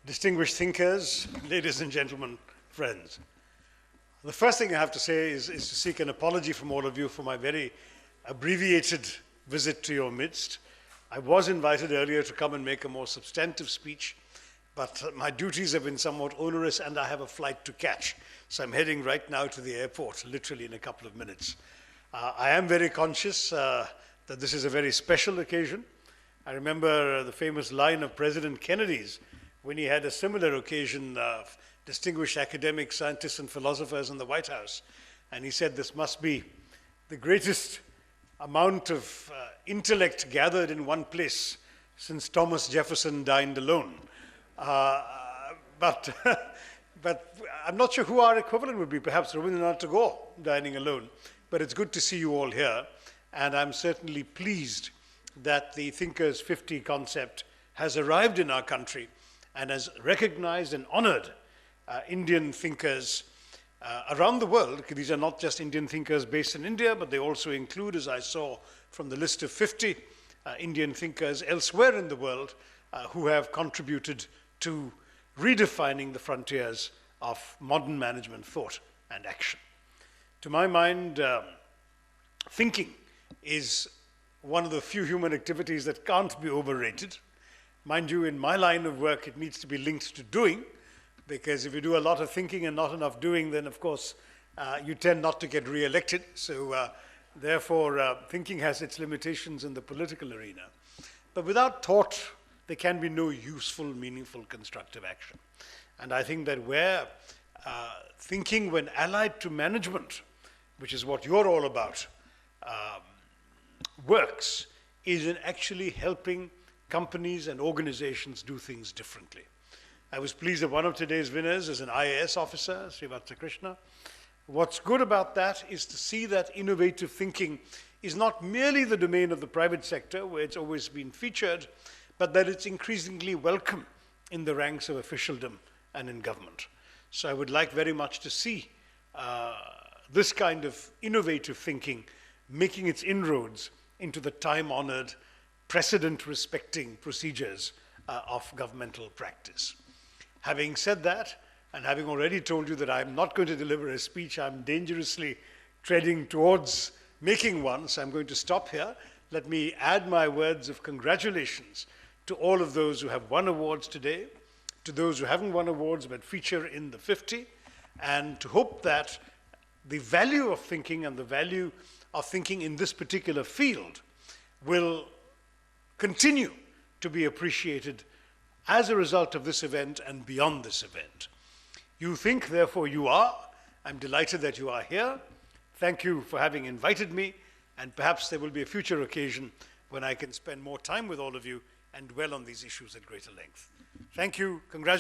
Distinguished thinkers, ladies and gentlemen, friends. The first thing I have to say is to seek an apology from all of you for my very abbreviated visit to your midst. I was invited earlier to come and make a more substantive speech, but my duties have been somewhat onerous and I have a flight to catch. So I'm heading right now to the airport, literally in a couple of minutes. I am very conscious that this is a very special occasion. I remember the famous line of President Kennedy's when he had a similar occasion of distinguished academics, scientists, and philosophers in the White House. And he said this must be the greatest amount of intellect gathered in one place since Thomas Jefferson dined alone. But I'm not sure who our equivalent would be, perhaps Rabindranath Tagore dining alone. But it's good to see you all here. And I'm certainly pleased that the Thinkers50 concept has arrived in our country and has recognized and honored Indian thinkers around the world. These are not just Indian thinkers based in India, but they also include, as I saw from the list of 50 Indian thinkers elsewhere in the world who have contributed to redefining the frontiers of modern management thought and action. To my mind, thinking is one of the few human activities that can't be overrated. Mind you, in my line of work, it needs to be linked to doing, because if you do a lot of thinking and not enough doing, then of course you tend not to get re-elected. So therefore, thinking has its limitations in the political arena. But without thought, there can be no useful, meaningful, constructive action. And I think that where thinking, when allied to management, which is what you're all about, works, is in actually helping companies and organizations do things differently. I was pleased that one of today's winners is an IAS officer, Srivatsa Krishna. What's good about that is to see that innovative thinking is not merely the domain of the private sector, where it's always been featured, but that it's increasingly welcome in the ranks of officialdom and in government. So I would like very much to see this kind of innovative thinking making its inroads into the time-honored, precedent-respecting procedures of governmental practice. Having said that, and having already told you that I'm not going to deliver a speech, I'm dangerously treading towards making one, so I'm going to stop here. Let me add my words of congratulations to all of those who have won awards today, to those who haven't won awards but feature in the 50, and to hope that the value of thinking and the value of thinking in this particular field will continue to be appreciated as a result of this event and beyond this event. You think, therefore you are. I'm delighted that you are here. Thank you for having invited me, and perhaps there will be a future occasion when I can spend more time with all of you and dwell on these issues at greater length. Thank you. Congratulations.